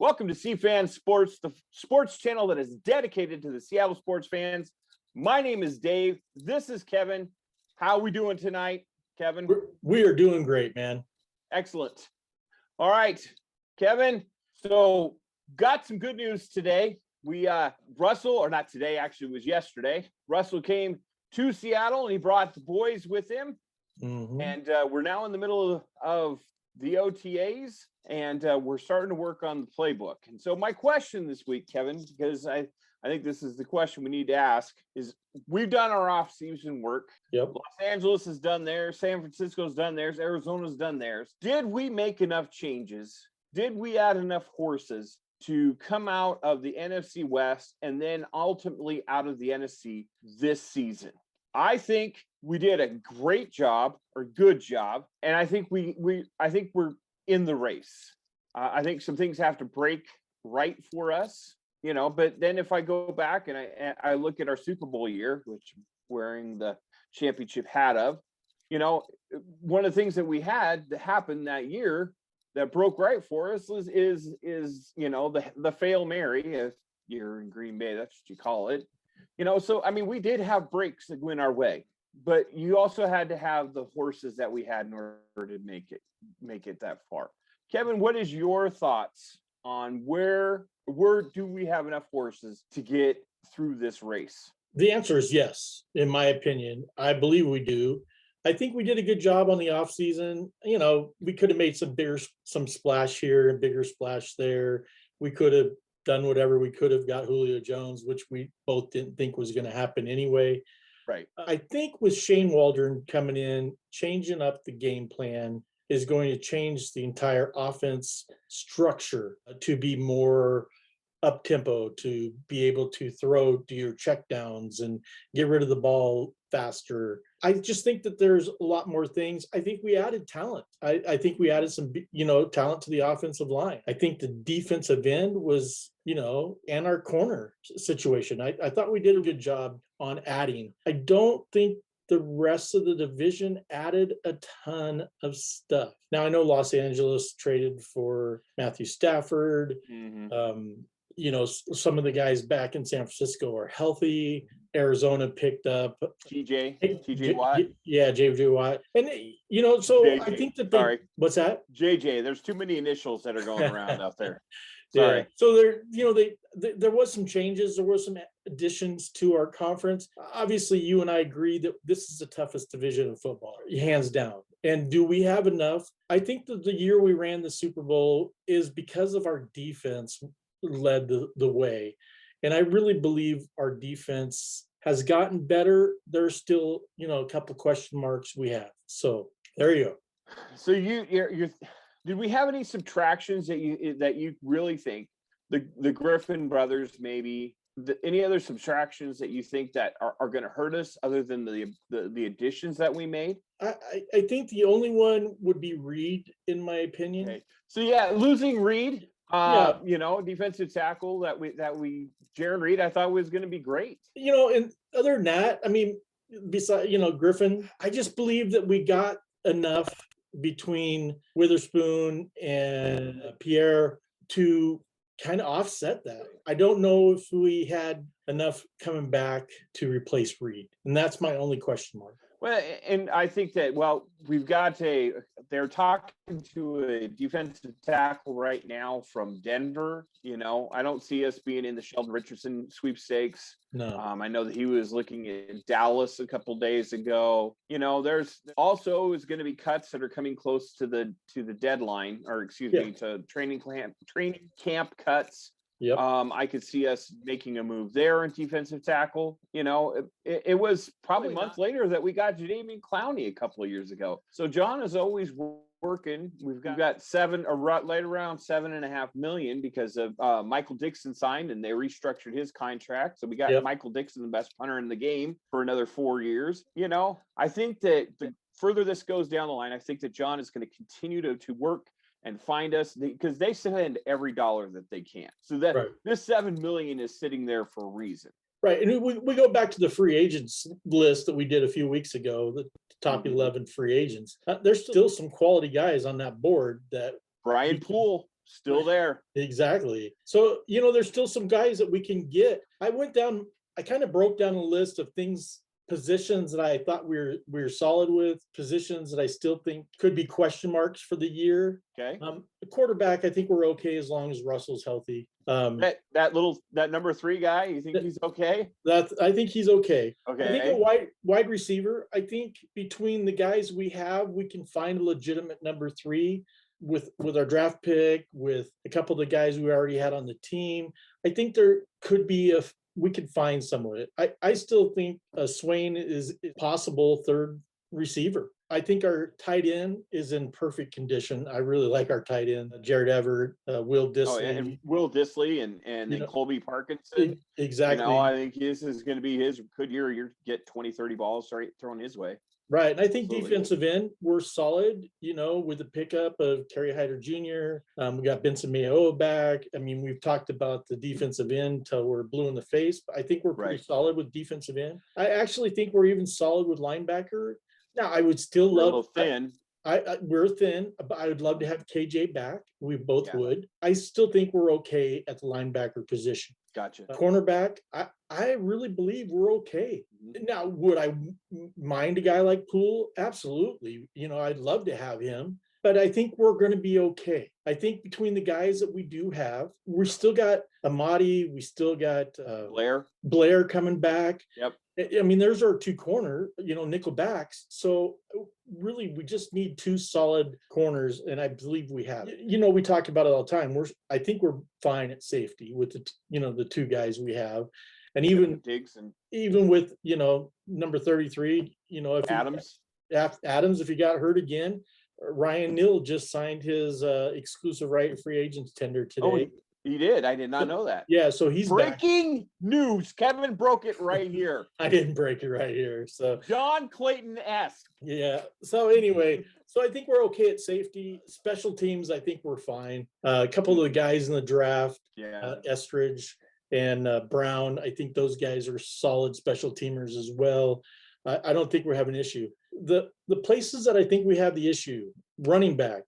Welcome to C-Fan Sports, the sports channel that is dedicated to the Seattle sports fans. My name is Dave. This is Kevin. How are we doing tonight, Kevin? We are doing great, man. Excellent. All right, Kevin. So got some good news today. Russell, or not today, actually it was yesterday. Russell came to Seattle and he brought the boys with him. Mm-hmm. And we're now in the middle of the OTAs, and we're starting to work on the playbook. And so my question this week, Kevin, because I think this is the question we need to ask, is we've done our off-season work. Yep. Los Angeles has done theirs. San Francisco's done theirs. Arizona's done theirs. Did we make enough changes? Did we add enough horses to come out of the NFC West and then ultimately out of the NFC this season? I think we did a great job or good job. And I think I think we're in the race. I think some things have to break right for us, but then if I go back and I look at our Super Bowl year, which I'm wearing the championship hat of, one of the things that we had that happened that year that broke right for us is the Fail Mary. If you're in Green Bay, that's what you call it. So, I mean, we did have breaks that went our way, but you also had to have the horses that we had in order to make it that far. Kevin, what is your thoughts on where do we have enough horses to get through this race? The answer is yes, in my opinion. I believe we do. I think we did a good job on the offseason. We could have made some splash here and bigger splash there. We could have done whatever we could have, got Julio Jones, which we both didn't think was going to happen anyway. Right. I think with Shane Waldron coming in, changing up the game plan is going to change the entire offense structure to be more up-tempo, to be able to throw to your checkdowns and get rid of the ball faster. I just think that there's a lot more things. I think we added talent. I think we added some, talent to the offensive line. I think the defensive end was, and our corner situation. I thought we did a good job on adding. I don't think the rest of the division added a ton of stuff. Now, I know Los Angeles traded for Matthew Stafford. Mm-hmm. Some of the guys back in San Francisco are healthy. Arizona picked up TJ Watt. Yeah, JJ Watt. And, so JJ. I think that what's that? JJ, there's too many initials that are going around out there. Sorry. Yeah. So there was some changes. There were some additions to our conference. Obviously, you and I agree that this is the toughest division of football, hands down. And do we have enough? I think that the year we ran the Super Bowl is because of our defense led the way. And I really believe our defense has gotten better. There's still, a couple question marks we have. So there you go. So you're did we have any subtractions that you really think the Griffin brothers, maybe any other subtractions that you think that are going to hurt us other than the additions that we made? I think the only one would be Reed, in my opinion. Okay. So losing Reed, defensive tackle that we Jaron Reed, I thought was going to be great. And other than that, I mean, besides, Griffin, I just believe that we got enough between Witherspoon and Pierre to kind of offset that. I don't know if we had enough coming back to replace Reed. And that's my only question mark. Well, and I think that, they're talking to a defensive tackle right now from Denver. I don't see us being in the Sheldon Richardson sweepstakes. No. I know that he was looking at Dallas a couple days ago. There's also is going to be cuts that are coming close to the deadline, or to training camp cuts. Yep. I could see us making a move there in defensive tackle. It was probably a month later that we got Jadeveon Clowney a couple of years ago. So John is always working. We've got right around $7.5 million because of Michael Dixon signed and they restructured his contract. So we got Michael Dixon, the best punter in the game, for another 4 years. I think that the further this goes down the line, I think that John is going to continue to work and find us, because they spend every dollar that they can. So that This $7 million is sitting there for a reason. Right. And we go back to the free agents list that we did a few weeks ago, the top 11 free agents. There's still some quality guys on that board that Brian Poole. still there. Exactly. So, there's still some guys that we can get. I kind of broke down a list of positions that I thought we were solid with, positions that I still think could be question marks for the year. Okay. The quarterback, I think we're okay as long as Russell's healthy. That number 3 guy, you think he's okay? I think he's okay. Okay. I think a wide receiver, I think between the guys we have, we can find a legitimate number 3 with our draft pick, with a couple of the guys we already had on the team. I think there could be we could find someone. I still think Swain is a possible third receiver. I think our tight end is in perfect condition. I really like our tight end, Jared Everett, Will Dissly. And Will Dissly and Colby Parkinson. Exactly. I think this is going to be his good year. You get 20, 30 balls thrown his way. Right. And I think defensive end, we're solid, with the pickup of Terry Hyder Jr. We got Benson Mayo back. I mean, we've talked about the defensive end till we're blue in the face, but I think we're pretty solid with defensive end. I actually think we're even solid with linebacker. Now, I would still love. A little thin. We're thin, but I would love to have KJ back. We both would. I still think we're okay at the linebacker position. Gotcha. Cornerback, I really believe we're okay. Now, would I mind a guy like Poole? Absolutely. I'd love to have him, but I think we're going to be okay. I think between the guys that we do have, we still got Amadi, we still got Blair coming back. Yep. I mean, there's our 2 corner, nickel backs. So really, we just need 2 solid corners, and I believe we have. We talk about it all the time. I think we're fine at safety with the 2 guys we have, and even Diggs and even with number 33, if Adams, if he got hurt again, Ryan Neal just signed his exclusive right free agents tender today. Oh, he did. I did not know that. Yeah, so he's breaking news. Kevin broke it right here. I didn't break it right here. So John Clayton-esque. Yeah. So anyway, I think we're okay at safety. Special teams, I think we're fine. A couple of the guys in the draft, Estridge and Brown, I think those guys are solid special teamers as well. I don't think we're having an issue. The places that I think we have the issue, running back,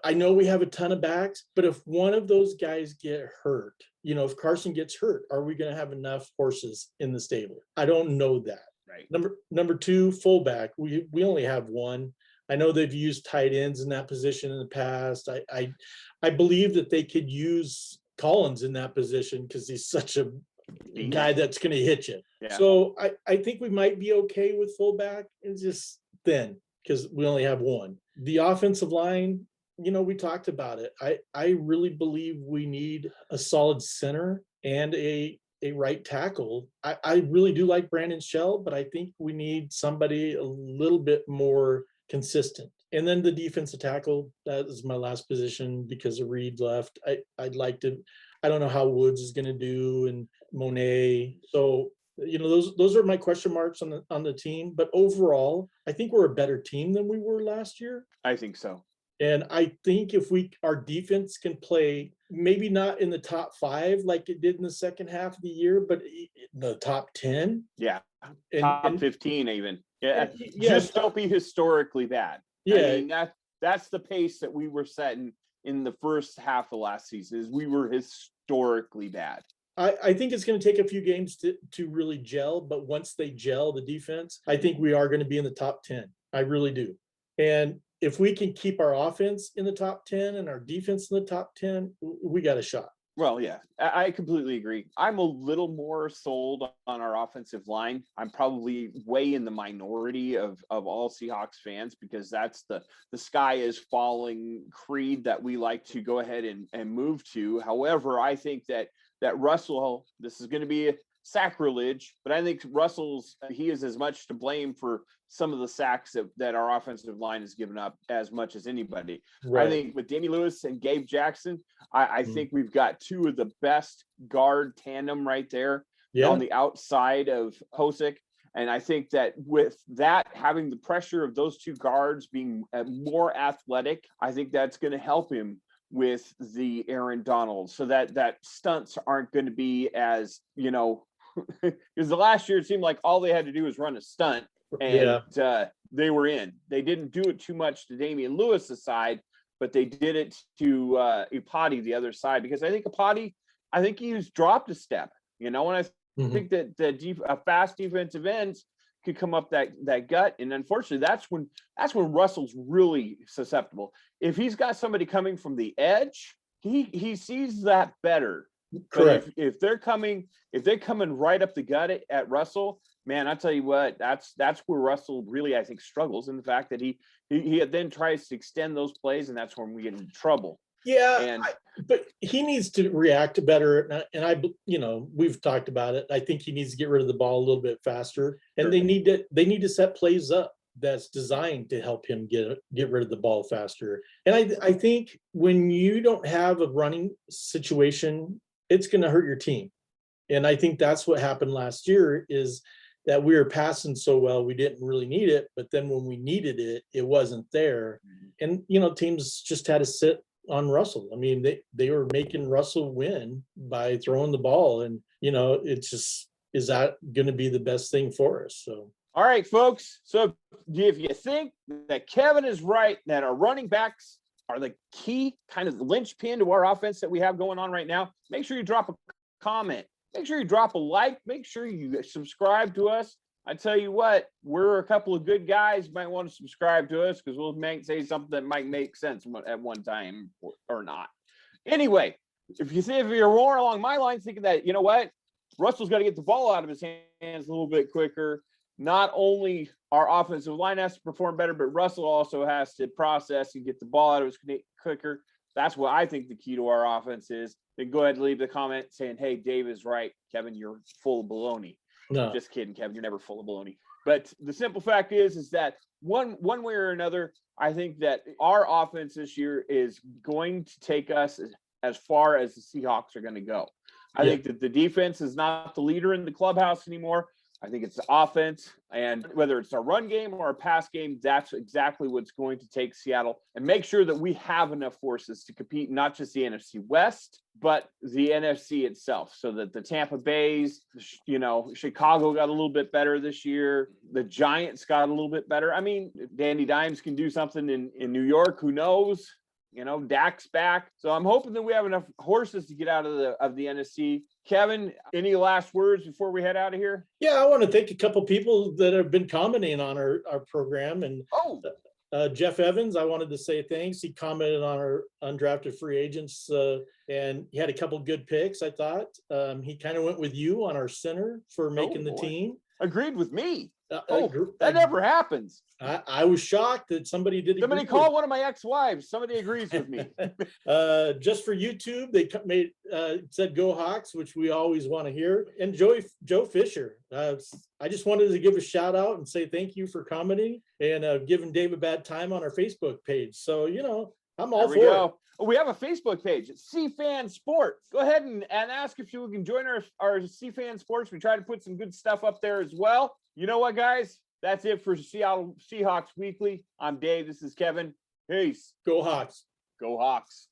I know we have a ton of backs, but if one of those guys get hurt, if Carson gets hurt, are we going to have enough horses in the stable? I don't know that. Right. Number 2, fullback. We only have 1. I know they've used tight ends in that position in the past. I believe that they could use Collins in that position because he's such a guy that's going to hit you. Yeah. So I think we might be okay with fullback. It's just thin because we only have 1. The offensive line, we talked about it. I really believe we need a solid center and a right tackle. I really do like Brandon Shell, but I think we need somebody a little bit more consistent. And then the defensive tackle, that is my last position because of Reed left. I'd like to, I don't know how Woods is going to do and Monet. So, those are my question marks on the team. But overall, I think we're a better team than we were last year. I think so. And I think if our defense can play, maybe not in the top 5 like it did in the second half of the year, but the top 10. Yeah. Top 15 even. Yeah. Just don't be historically bad. Yeah. I mean, that's the pace that we were setting in the first half of last season, is we were historically bad. I think it's going to take a few games to really gel, but once they gel, the defense, I think we are going to be in the top 10. I really do. And if we can keep our offense in the top 10 and our defense in the top 10, we got a shot. Well, yeah, I completely agree. I'm a little more sold on our offensive line. I'm probably way in the minority of all Seahawks fans because that's the sky is falling creed that we like to go ahead and move to. However, I think that Russell, this is going to be a sacrilege, but I think he is as much to blame for some of the sacks that our offensive line has given up as much as anybody. Right. I think with Damien Lewis and Gabe Jackson, I think we've got 2 of the best guard tandem right there on the outside of Hosick. And I think that with that, having the pressure of those 2 guards being more athletic, I think that's going to help him with the Aaron Donald, so that stunts aren't going to be as, because the last year it seemed like all they had to do was run a stunt and they were in. They didn't do it too much to Damian Lewis's side, but they did it to Ipati the other side, because I think Ipati, I think he's dropped a step, and I think that a fast defensive ends could come up that gut, and unfortunately, that's when Russell's really susceptible. If he's got somebody coming from the edge, he sees that better. Correct. But if they're coming right up the gut at Russell, man, I tell you what, that's where Russell really, I think, struggles, in the fact that he then tries to extend those plays, and that's when we get into trouble. Yeah, but he needs to react better, and we've talked about it. I think he needs to get rid of the ball a little bit faster, and they need to set plays up that's designed to help him get rid of the ball faster. And I think when you don't have a running situation, it's going to hurt your team. And I think that's what happened last year, is that we were passing so well, we didn't really need it. But then when we needed it, it wasn't there. And, teams just had to sit on Russell. I mean, they were making Russell win by throwing the ball. And, it's just, is that going to be the best thing for us? So. All right, folks. So if you think that Kevin is right, that our running backs are the key kind of linchpin to our offense that we have going on right now, make sure you drop a comment. Make sure you drop a like. Make sure you subscribe to us. I tell you what, we're a couple of good guys. You might want to subscribe to us, because we'll say something that might make sense at one time or not. Anyway, if you're more along my lines, thinking that, Russell's got to get the ball out of his hands a little bit quicker. Not only our offensive line has to perform better, but Russell also has to process and get the ball out of his quicker. That's what I think the key to our offense is. Then go ahead and leave the comment saying, hey, Dave is right. Kevin, you're full of baloney. No. Just kidding, Kevin. You're never full of baloney. But the simple fact is that one way or another, I think that our offense this year is going to take us as far as the Seahawks are going to go. I think that the defense is not the leader in the clubhouse anymore. I think it's the offense, and whether it's our run game or our pass game, that's exactly what's going to take Seattle, and make sure that we have enough forces to compete, not just the NFC West, but the NFC itself, so that the Tampa Bays, Chicago got a little bit better this year. The Giants got a little bit better. I mean, Danny Dimes can do something in New York. Who knows? Dak's back. So I'm hoping that we have enough horses to get out of the NFC. Kevin, any last words before we head out of here? Yeah, I want to thank a couple people that have been commenting on our program. And Jeff Evans, I wanted to say thanks. He commented on our undrafted free agents, and he had a couple good picks, I thought. He kind of went with you on our center for making the team. Agreed with me. That never happens. I was shocked that somebody did. Somebody called one of my ex-wives. Somebody agrees with me. Just for YouTube, they said "Go Hawks," which we always want to hear. And Joe Fisher. I just wanted to give a shout out and say thank you for commenting and giving Dave a bad time on our Facebook page. So I'm all for it. We have a Facebook page. It's C-Fan Sports. Go ahead and ask if you can join our C-Fan Sports. We try to put some good stuff up there as well. You know what, guys? That's it for Seahawks Weekly. I'm Dave. This is Kevin. Peace. Go Hawks. Go Hawks.